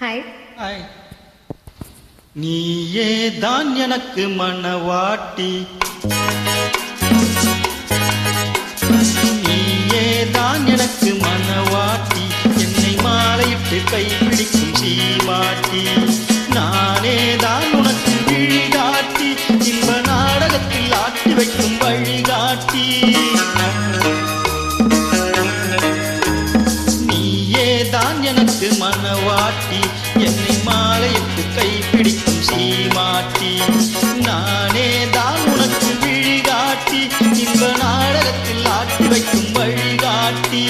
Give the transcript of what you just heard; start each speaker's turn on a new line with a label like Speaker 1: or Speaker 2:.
Speaker 1: Hi.
Speaker 2: Hi. நீயே தான் எனக்கு மனவாட்டி, நீயே தான் எனக்கு மனவாட்டி, என்னை மாலையிட்டு கைப்பிடிக்கும் சீமாட்டி, நானே தான் உனக்கு விழிகாட்டி, இன்ப நாடகத்தில் ஆட்டி வைக்கும் வழிகாட்டி. நீயே தான் எனக்கு மனவாட்டி, என்னை மாலையிட்டு கைப்பிடிக்கும் சீமாட்டி, நானே தான் உனக்கு விழிகாட்டி, இன்ப நாடகத்தில் ஆட்டி வைக்கும் வழிகாட்டி.